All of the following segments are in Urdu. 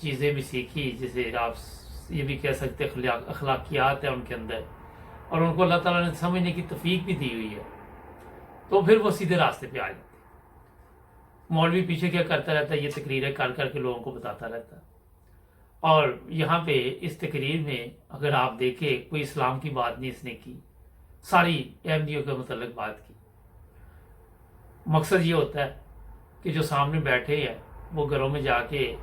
چیزیں بھی سیکھی، جسے آپ یہ بھی کہہ سکتے اخلاقیات ہیں ان کے اندر، اور ان کو اللہ تعالیٰ نے سمجھنے کی توفیق بھی دی ہوئی ہے، تو پھر وہ سیدھے راستے پہ آ جاتے۔ مولوی پیچھے کیا کرتا رہتا ہے؟ یہ تقریریں کر کر کے لوگوں کو بتاتا رہتا ہے، اور یہاں پہ اس تقریر میں اگر آپ دیکھیں کوئی اسلام کی بات نہیں اس نے کی، ساری احمدیوں کے متعلق بات کی۔ مقصد یہ ہوتا ہے کہ جو سامنے بیٹھے ہیں وہ گھروں میں جا کے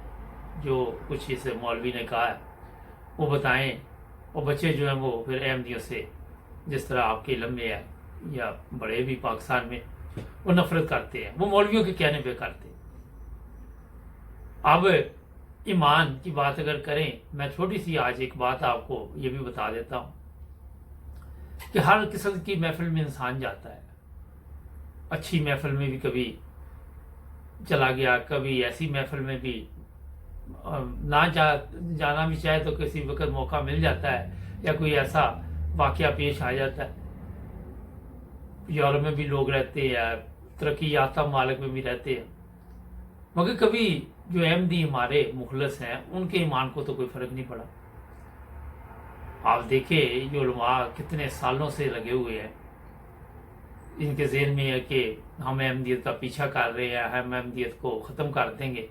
جو کچھ اس مولوی نے کہا ہے وہ بتائیں، اور بچے جو ہیں وہ پھر احمدیوں سے، جس طرح آپ کے علم میں ہے یا بڑے بھی پاکستان میں، وہ نفرت کرتے ہیں، وہ مولویوں کے کہنے پہ کرتے ہیں۔ اب ایمان کی بات اگر کریں، میں چھوٹی سی آج ایک بات آپ کو یہ بھی بتا دیتا ہوں کہ ہر قسم کی محفل میں انسان جاتا ہے، اچھی محفل میں بھی کبھی چلا گیا، کبھی ایسی محفل میں بھی نہ جانا بھی چاہے تو کسی وقت موقع مل جاتا ہے، یا کوئی ایسا واقعہ پیش آ جاتا ہے۔ یورپ میں بھی لوگ رہتے ہیں، ترقی یافتہ ممالک میں بھی رہتے ہیں، مگر کبھی جو احمدی ہمارے مخلص ہیں ان کے ایمان کو تو کوئی فرق نہیں پڑا۔ آپ دیکھیں یہ علماء کتنے سالوں سے لگے ہوئے ہیں، ان کے ذہن میں ہے کہ ہم احمدیت کا پیچھا کر رہے ہیں، ہم احمدیت کو ختم کر دیں گے،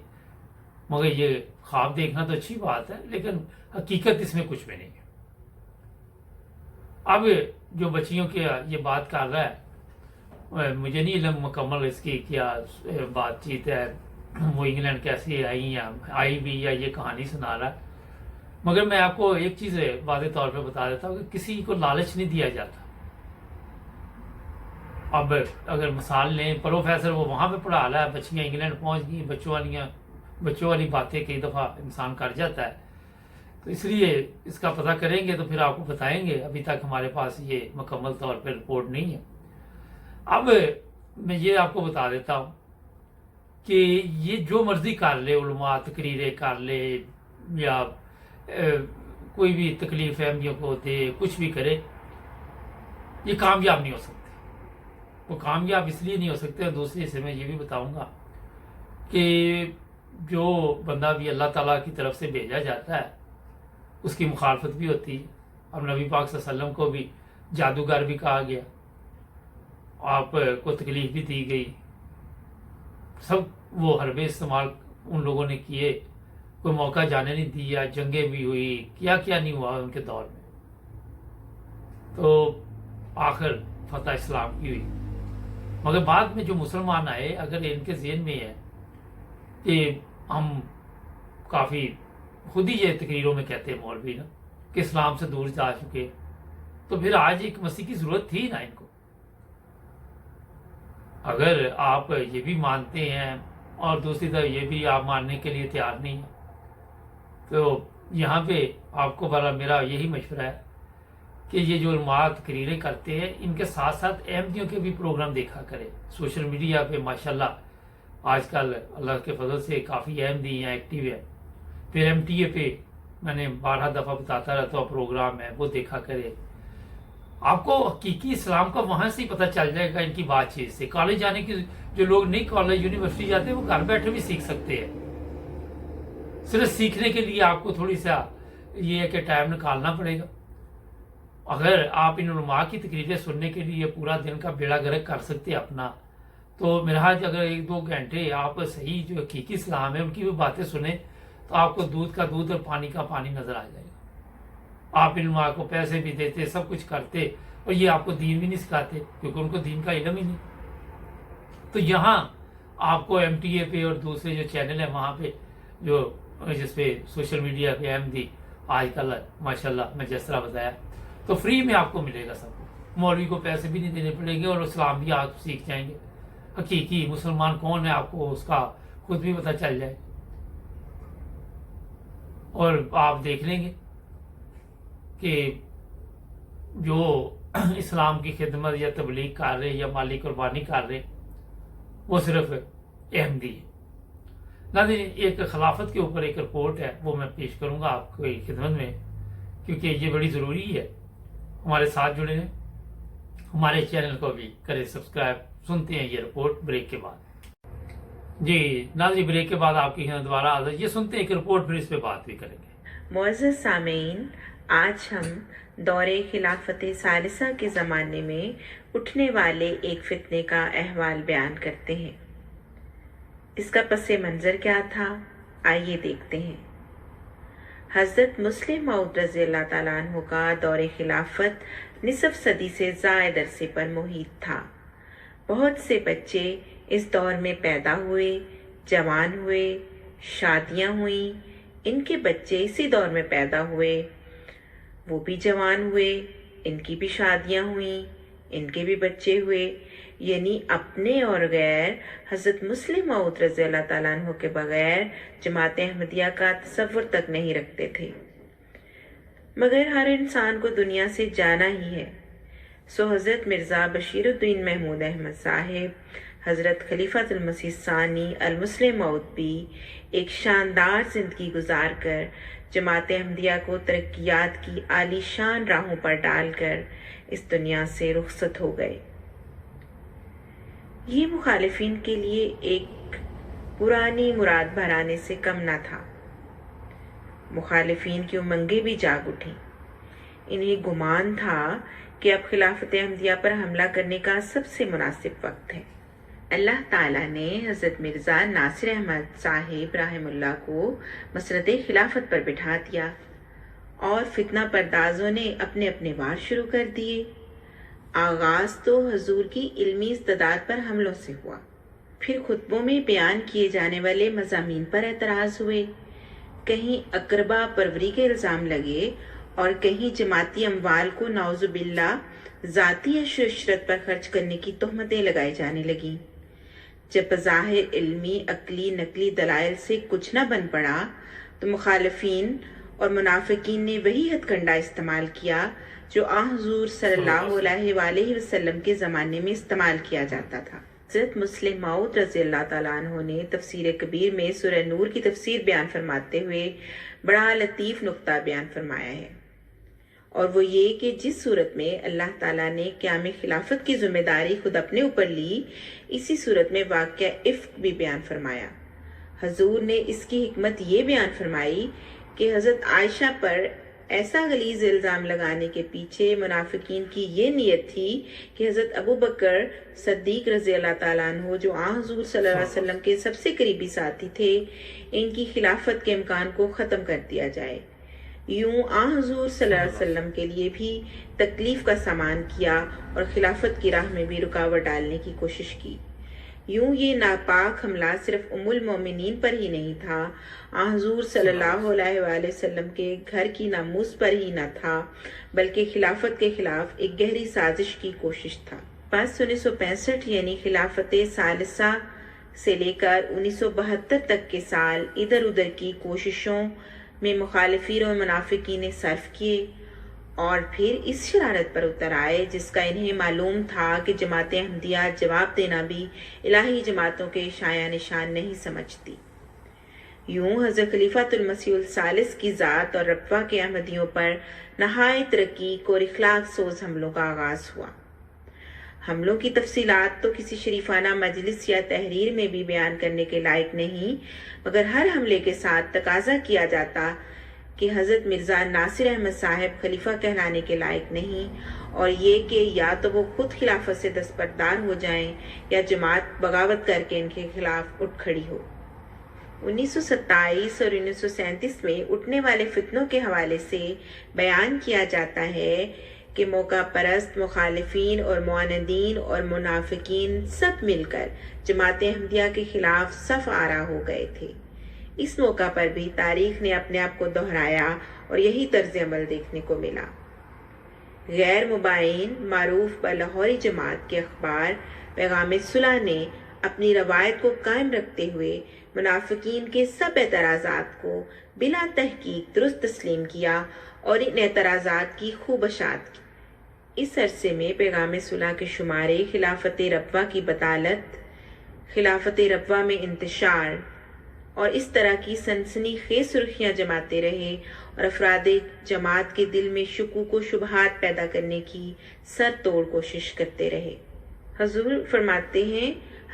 مگر یہ خواب دیکھنا تو اچھی بات ہے، لیکن حقیقت اس میں کچھ بھی نہیں ہے۔ اب جو بچیوں کے یہ بات کر رہا ہے، مجھے نہیں علم مکمل اس کی کیا بات چیت ہے، وہ انگلینڈ کیسے آئی بھی یا یہ کہانی سنا رہا ہے، مگر میں آپ کو ایک چیز واضح طور پہ بتا دیتا ہوں کہ کسی کو لالچ نہیں دیا جاتا۔ اب اگر مثال لیں، پروفیسر وہ وہاں پہ پڑھا رہا ہے، بچیاں انگلینڈ پہنچ گئی، بچوں والی باتیں کئی دفعہ انسان کر جاتا ہے، تو اس لیے اس کا پتہ کریں گے تو پھر آپ کو بتائیں گے، ابھی تک ہمارے پاس یہ مکمل طور پہ رپورٹ نہیں ہے۔ اب میں یہ آپ کو بتا دیتا ہوں کہ یہ جو مرضی کر لے، علماء تقریریں کر لے یا کوئی بھی تکلیف احمدیوں کو دے، کچھ بھی کرے، یہ کامیاب نہیں ہو سکتے۔ وہ کامیاب اس لیے نہیں ہو سکتے، اور دوسری حصے میں یہ بھی بتاؤں گا کہ جو بندہ بھی اللہ تعالیٰ کی طرف سے بھیجا جاتا ہے اس کی مخالفت بھی ہوتی ہے۔ اب نبی پاک صلی اللہ علیہ وسلم کو بھی جادوگر بھی کہا گیا، آپ کو تکلیف بھی دی گئی، سب وہ حربے استعمال ان لوگوں نے کیے، کوئی موقع جانے نہیں دیا، جنگیں بھی ہوئی، کیا کیا نہیں ہوا ان کے دور میں، تو آخر فتح اسلام کی ہوئی۔ مگر بعد میں جو مسلمان آئے، اگر ان کے ذہن میں ہے کہ ہم کافی خود ہی یہ تقریروں میں کہتے ہیں مولوی نا کہ اسلام سے دور جا چکے، تو پھر آج ایک مسیح کی ضرورت تھی نا ان کو۔ اگر آپ یہ بھی مانتے ہیں اور دوسری طرف یہ بھی آپ ماننے کے لیے تیار نہیں ہیں، تو یہاں پہ آپ کو بڑا میرا یہی مشورہ ہے کہ یہ جو علماء تقریریں کرتے ہیں ان کے ساتھ ساتھ احمدیوں کے بھی پروگرام دیکھا کرے۔ سوشل میڈیا پہ ماشاءاللہ آج کل اللہ کے فضل سے کافی احمدی ہیں، ایکٹیو ہیں۔ پھر MTA پہ میں نے 12 دفعہ بتاتا رہتا ہوں پروگرام ہے، وہ دیکھا کرے۔ آپ کو حقیقی اسلام کا وہاں سے ہی پتہ چل جائے گا ان کی بات چیت سے۔ کالج جانے کی جو لوگ نہیں کالج یونیورسٹی جاتے وہ گھر بیٹھے بھی سیکھ سکتے ہیں۔ صرف سیکھنے کے لیے آپ کو تھوڑی سا یہ ہے کہ ٹائم نکالنا پڑے گا۔ اگر آپ ان علماء کی تقریریں سننے کے لیے پورا دن کا بیڑا گرک کر سکتے ہیں اپنا، تو میرا اگر 1-2 گھنٹے آپ صحیح جو حقیقی اسلام ہے ان کی بھی باتیں سنیں تو آپ کو دودھ کا دودھ اور پانی کا پانی نظر آ جائے گا۔ آپ علماء کو پیسے بھی دیتے، سب کچھ کرتے، اور یہ آپ کو دین بھی نہیں سکھاتے کیونکہ ان کو دین کا علم ہی نہیں۔ تو یہاں آپ کو MTA پہ اور دوسرے جو چینل ہیں وہاں پہ جو جس پہ سوشل میڈیا پہ احمدی آج کل ماشاءاللہ میں جس طرح بتایا تو فری میں آپ کو ملے گا سب کچھ، مولوی کو پیسے بھی نہیں دینے پڑیں گے، اور اسلام بھی آپ سیکھ جائیں گے۔ حقیقی مسلمان کون ہے آپ کو اس کا خود بھی پتہ چل جائے، اور آپ دیکھ لیں گے کہ جو اسلام کی خدمت یا تبلیغ کر رہے یا مالی قربانی کر رہے وہ صرف احمدی ہے۔ ناظرین، ایک خلافت کے اوپر ایک رپورٹ ہے، وہ میں پیش کروں گا آپ کی خدمت میں کیونکہ یہ بڑی ضروری ہے۔ ہمارے ساتھ جڑے ہیں، ہمارے چینل کو بھی کریں سبسکرائب۔ سنتے ہیں یہ رپورٹ بریک کے بعد۔ جی ناظرین، بریک کے بعد آپ کی خدمت دوبارہ حاضر، یہ سنتے ہیں ایک رپورٹ، پھر اس پہ بات بھی کریں گے۔ معزز سامعین، آج ہم دور خلافت ثالثہ کے زمانے میں اٹھنے والے ایک فتنے کا احوال بیان کرتے ہیں۔ اس کا پس منظر کیا تھا، آئیے دیکھتے ہیں۔ حضرت مسلم موعود رضی اللہ تعالیٰ عنہ کا دور خلافت نصف صدی سے زائد عرصے پر محیط تھا۔ بہت سے بچے اس دور میں پیدا ہوئے، جوان ہوئے، شادیاں ہوئیں، ان کے بچے اسی دور میں پیدا ہوئے، وہ بھی جوان ہوئے، ان کی بھی شادیاں ہوئیں، ان کے بھی بچے ہوئے، یعنی اپنے اور غیر حضرت مسلم موعود رضی اللہ تعالیٰ عنہ کے بغیر جماعت احمدیہ کا تصور تک نہیں رکھتے تھے۔ مگر ہر انسان کو دنیا سے جانا ہی ہے، سو حضرت مرزا بشیر الدین محمود احمد صاحب، حضرت خلیفۃ المسیح ثانی المسلم موعود بھی ایک شاندار زندگی گزار کر جماعت احمدیہ کو ترقیات کی عالی شان راہوں پر ڈال کر اس دنیا سے رخصت ہو گئے۔ یہ مخالفین کے لیے ایک پرانی مراد بھرانے سے کم نہ تھا۔ مخالفین کی امنگیں بھی جاگ اٹھیں۔ انہیں گمان تھا کہ اب خلافت احمدیہ پر حملہ کرنے کا سب سے مناسب وقت ہے۔ اللہ تعالیٰ نے حضرت مرزا ناصر احمد صاحب رحم اللہ کو مسند خلافت پر بٹھا دیا اور فتنہ پردازوں نے اپنے اپنے وار شروع کر دیے۔ آغاز تو حضور کی علمی استعداد پر حملوں سے ہوا، پھر خطبوں میں بیان کیے جانے والے مضامین پر اعتراض ہوئے، کہیں اقربا پروری کے الزام لگے اور کہیں جماعتی اموال کو نعوذ باللہ ذاتی عشر و عشرت پر خرچ کرنے کی تہمتیں لگائی جانے لگیں۔ جب بظاہر علمی، عقلی، نقلی دلائل سے کچھ نہ بن پڑا تو مخالفین اور منافقین نے وہی ہتھ کنڈا استعمال کیا جو حضور صلی اللہ علیہ وآلہ وسلم کے زمانے میں استعمال کیا جاتا تھا۔ حضرت مسلم موعود رضی اللہ تعالیٰ عنہ نے تفسیر کبیر میں سورہ نور کی تفسیر بیان فرماتے ہوئے بڑا لطیف نقطہ بیان فرمایا ہے، اور وہ یہ کہ جس صورت میں اللہ تعالیٰ نے قیام خلافت کی ذمہ داری خود اپنے اوپر لی، اسی صورت میں واقعہ افک بھی بیان فرمایا۔ حضور نے اس کی حکمت یہ بیان فرمائی کہ حضرت عائشہ پر ایسا غلیظ الزام لگانے کے پیچھے منافقین کی یہ نیت تھی کہ حضرت ابو بکر صدیق رضی اللہ تعالیٰ عنہ جو حضور صلی اللہ علیہ وسلم کے سب سے قریبی ساتھی تھے، ان کی خلافت کے امکان کو ختم کر دیا جائے۔ یوں حضور صلی اللہ علیہ وسلم کے لیے بھی تکلیف کا سامان کیا اور خلافت کی راہ میں بھی رکاوٹ ڈالنے کی کوشش کی۔ یوں یہ ناپاک حملہ صرف ام المومنین پر ہی نہیں تھا، حضور صلی اللہ علیہ وآلہ وسلم کے گھر کی ناموس پر ہی نہ تھا، بلکہ خلافت کے خلاف ایک گہری سازش کی کوشش تھا۔ بس 1965 یعنی خلافت ثالثہ سے لے کر 1972 تک کے سال ادھر ادھر کی کوششوں میں مخالفین اور منافقین نے صرف کیے، اور پھر اس شرارت پر اتر آئے جس کا انہیں معلوم تھا کہ جماعت احمدیہ جواب دینا بھی الہی جماعتوں کے شایع نشان نہیں سمجھتی۔ یوں حضرت خلیفۃ المسیح الثالث کی ذات اور رتبہ کے احمدیوں پر نہایت رقیق اور اخلاق سوز حملوں کا آغاز ہوا۔ حملوں کی تفصیلات تو کسی شریفانہ مجلس یا تحریر میں بھی بیان کرنے کے لائق نہیں، مگر ہر حملے کے ساتھ تقاضا کیا جاتا کہ حضرت مرزا ناصر احمد صاحب خلیفہ کہلانے کے لائق نہیں، اور یہ کہ یا تو وہ خود خلافت سے دستبردار ہو جائیں یا جماعت بغاوت کر کے ان کے خلاف اٹھ کھڑی ہو۔ 1927 اور 1937 میں اٹھنے والے فتنوں کے حوالے سے بیان کیا جاتا ہے کہ موقع پرست مخالفین اور معاندین اور منافقین سب مل کر جماعت احمدیہ کے خلاف صف آرا ہو گئے تھے۔ اس موقع پر بھی تاریخ نے اپنے آپ کو دہرایا اور یہی طرز عمل دیکھنے کو ملا۔ غیر مبائن معروف بلاہوری جماعت کے اخبار پیغام صلح نے اپنی روایت کو قائم رکھتے ہوئے منافقین کے سب اعتراضات کو بلا تحقیق درست تسلیم کیا اور ان اعتراضات کی خوب اشاعت کی۔ اس عرصے میں پیغام صلح کے شمارے خلافت ربوہ کی بطالت، خلافت ربوہ میں انتشار اور اس طرح کی سنسنی خیز سرخیاں جماتے رہے اور افراد جماعت کے دل میں شکوک و شبہات پیدا کرنے کی سر توڑ کوشش کرتے رہے۔ حضور فرماتے ہیں،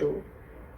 2,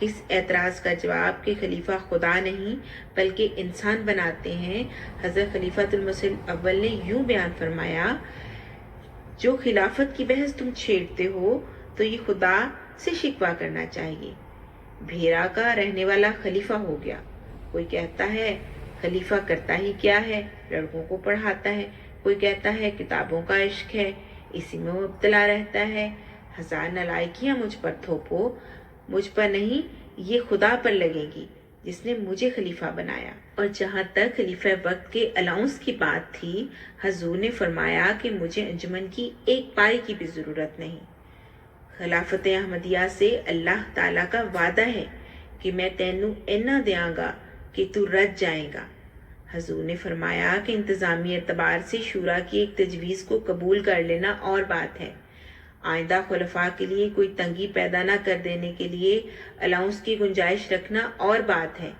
اس اعتراض کا جواب کہ خلیفہ خدا نہیں بلکہ انسان بناتے ہیں، حضرت خلیفۃ المسیح اول نے یوں بیان فرمایا، جو خلافت کی بحث تم چھیڑتے ہو تو یہ خدا سے شکوہ کرنا چاہیے۔ بھیرا کا رہنے والا خلیفہ ہو گیا۔ کوئی کہتا ہے خلیفہ کرتا ہی کیا ہے، لڑکوں کو پڑھاتا ہے، کوئی کہتا ہے کتابوں کا عشق ہے، اسی میں مبتلا رہتا ہے۔ ہزار نالائکیاں مجھ پر تھوپو، مجھ پر نہیں یہ خدا پر لگیں گی جس نے مجھے خلیفہ بنایا۔ اور جہاں تک خلیفہ وقت کے الاؤنس کی بات تھی، حضور نے فرمایا کہ مجھے انجمن کی ایک پائی کی بھی ضرورت نہیں۔ خلافت احمدیہ سے اللہ تعالیٰ کا وعدہ ہے کہ میں تینوں اینا دیاں گا کہ تو رج جائیں گا۔ حضور نے فرمایا کہ انتظامی اعتبار سے شورا کی ایک تجویز کو قبول کر لینا اور بات ہے، آئندہ خلفاء کے لیے کوئی تنگی پیدا نہ کر دینے کے لیے الاؤنس کی گنجائش رکھنا اور بات ہے،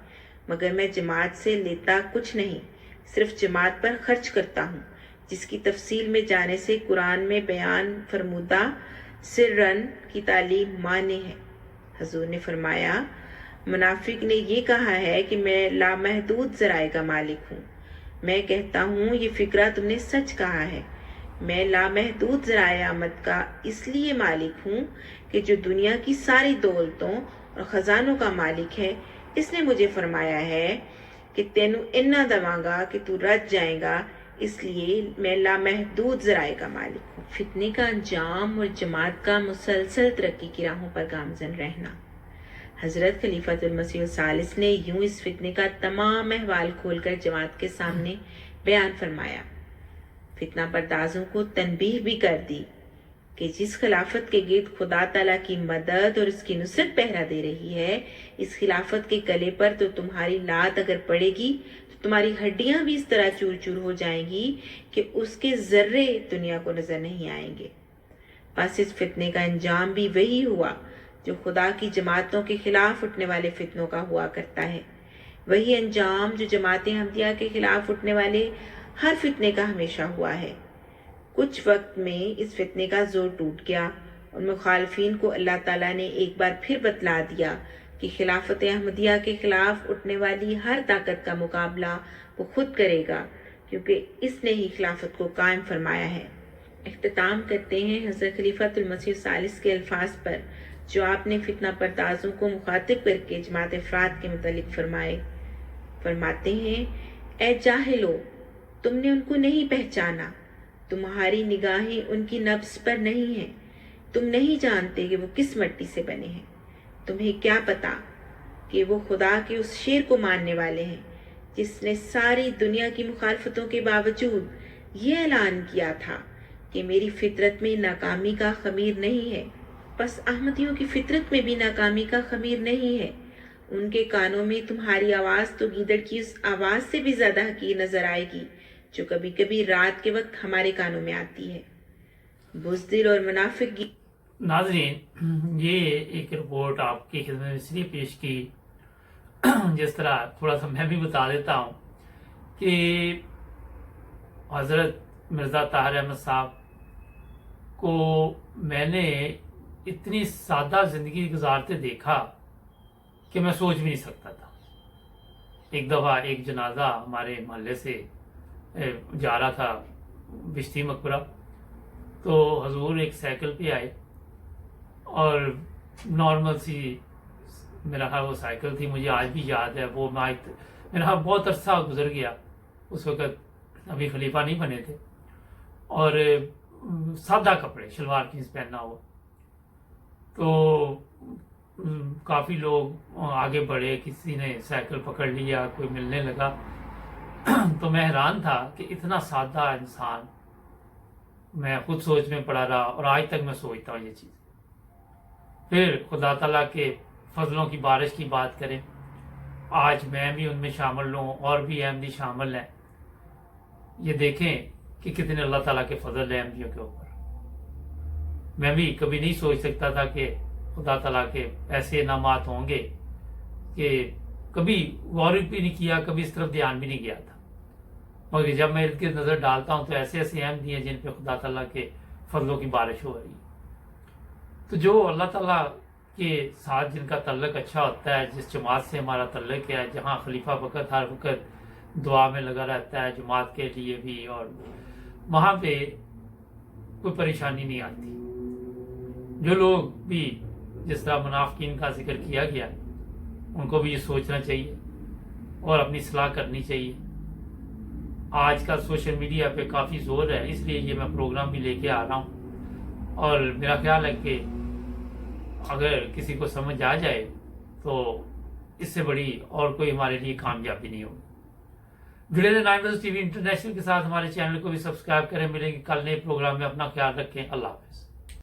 مگر میں جماعت سے لیتا کچھ نہیں، صرف جماعت پر خرچ کرتا ہوں، جس کی تفصیل میں جانے سے قرآن میں بیان فرمودہ سرن کی تعلیم مانے ہے۔ حضور نے فرمایا، منافق نے یہ کہا ہے کہ میں لامحدود ذرائع کا مالک ہوں۔ میں کہتا ہوں یہ فکرہ تم نے سچ کہا ہے، میں لامحدود ذرائع آمد کا اس لیے مالک ہوں کہ جو دنیا کی ساری دولتوں اور خزانوں کا مالک ہے، اس نے مجھے فرمایا ہے کہ تینوں انا دواں گا کہ تو رج جائیں گا، اس لیے میں لامحدود ذرائع کا مالک ہوں۔ فتنے کا انجام اور جماعت کا مسلسل ترقی کی راہوں پر گامزن رہنا۔ حضرت خلیفۃ المسیح الثالث نے یوں اس فتنے کا تمام احوال کھول کر جماعت کے سامنے بیان فرمایا، فتنہ پردازوں کو تنبیہ بھی کر دی کہ جس خلافت کے گرد خدا تعالیٰ کی مدد اور اس کی نصرت پہرا دے رہی ہے، اس خلافت کے گلے پر تو تمہاری لات اگر پڑے گی تو تمہاری ہڈیاں بھی اس طرح چور چور ہو جائیں گی کہ اس کے ذرے دنیا کو نظر نہیں آئیں گے۔ بس اس فتنے کا انجام بھی وہی ہوا جو خدا کی جماعتوں کے خلاف اٹھنے والے فتنوں کا ہوا کرتا ہے، وہی انجام جو جماعت احمدیہ کے خلاف اٹھنے والے ہر فتنے کا ہمیشہ ہوا ہے۔ کچھ وقت میں اس فتنے کا زور ٹوٹ گیا اور مخالفین کو اللہ تعالیٰ نے ایک بار پھر بتلا دیا کہ خلافت احمدیہ کے خلاف اٹھنے والی ہر طاقت کا مقابلہ وہ خود کرے گا، کیونکہ اس نے ہی خلافت کو قائم فرمایا ہے۔ اختتام کرتے ہیں حضرت خلیفۃ المسیح الثالث کے الفاظ پر جو آپ نے فتنہ پردازوں کو مخاطب کر کے جماعت افراد کے متعلق فرماتے ہیں، اے جاہلو، تم نے ان کو نہیں پہچانا، تمہاری نگاہیں ان کی نبض پر نہیں ہیں، تم نہیں جانتے کہ وہ کس مٹی سے بنے ہیں، تمہیں کیا پتا کہ وہ خدا کے اس شیر کو ماننے والے ہیں جس نے ساری دنیا کی مخالفتوں کے باوجود یہ اعلان کیا تھا کہ میری فطرت میں ناکامی کا خمیر نہیں ہے۔ بس احمدیوں کی فطرت میں بھی ناکامی کا خمیر نہیں ہے۔ ان کے کانوں میں تمہاری آواز تو گیدڑ کی اس آواز سے بھی زیادہ حقیر نظر آئے گی جو کبھی کبھی رات کے وقت ہمارے کانوں میں آتی ہے۔ بزدل اور منافق ناظرین، یہ ایک رپورٹ آپ کی خدمت میں اس لیے پیش کی جس طرح تھوڑا سا میں بھی بتا دیتا ہوں کہ حضرت مرزا طاہر احمد صاحب کو میں نے اتنی سادہ زندگی گزارتے دیکھا کہ میں سوچ بھی نہیں سکتا تھا۔ ایک دفعہ ایک جنازہ ہمارے محلے سے جا رہا تھا بشتی مقبرہ، تو حضور ایک سائیکل پہ آئے اور نارمل سی میرا خیال وہ سائیکل تھی، مجھے آج بھی یاد ہے وہ میرا بہت عرصہ گزر گیا، اس وقت ابھی خلیفہ نہیں بنے تھے، اور سادہ کپڑے شلوار قمیض پہننا ہوا، تو کافی لوگ آگے بڑھے، کسی نے سائیکل پکڑ لیا، کوئی ملنے لگا، تو میں حیران تھا کہ اتنا سادہ انسان، میں خود سوچ میں پڑا رہا اور آج تک میں سوچتا ہوں یہ چیز۔ پھر خدا تعالیٰ کے فضلوں کی بارش کی بات کریں، آج میں بھی ان میں شامل ہوں اور بھی احمدی شامل ہیں، یہ دیکھیں کہ کتنے اللہ تعالیٰ کے فضل ہیں احمدیوں کے اوپر۔ میں بھی کبھی نہیں سوچ سکتا تھا کہ خدا تعالیٰ کے ایسے انعامات ہوں گے کہ کبھی غور بھی نہیں کیا، کبھی اس طرف دھیان بھی نہیں گیا تھا، مگر جب میں ارد گرد نظر ڈالتا ہوں تو ایسے ایسے احمدی ہیں جن پہ خدا تعالیٰ کے فضلوں کی بارش ہو رہی ہے۔ تو جو اللہ تعالیٰ کے ساتھ جن کا تعلق اچھا ہوتا ہے، جس جماعت سے ہمارا تعلق ہے، جہاں خلیفہ وقت ہر وقت دعا میں لگا رہتا ہے جماعت کے لیے بھی، اور وہاں پہ کوئی پریشانی نہیں آتی. جو لوگ بھی جس طرح منافقین کا ذکر کیا گیا ان کو بھی یہ سوچنا چاہیے اور اپنی اصلاح کرنی چاہیے. آج کا سوشل میڈیا پہ کافی زور ہے، اس لیے یہ میں پروگرام بھی لے کے آ رہا ہوں، اور میرا خیال ہے کہ اگر کسی کو سمجھ آ جائے تو اس سے بڑی اور کوئی ہمارے لیے کامیابی نہیں ہوگی. جڑے رہے 9 ٹی وی انٹرنیشنل کے ساتھ. ہمارے چینل کو بھی سبسکرائب کریں. ملیں گے کل نئے پروگرام میں. اپنا خیال رکھیں. اللہ حافظ.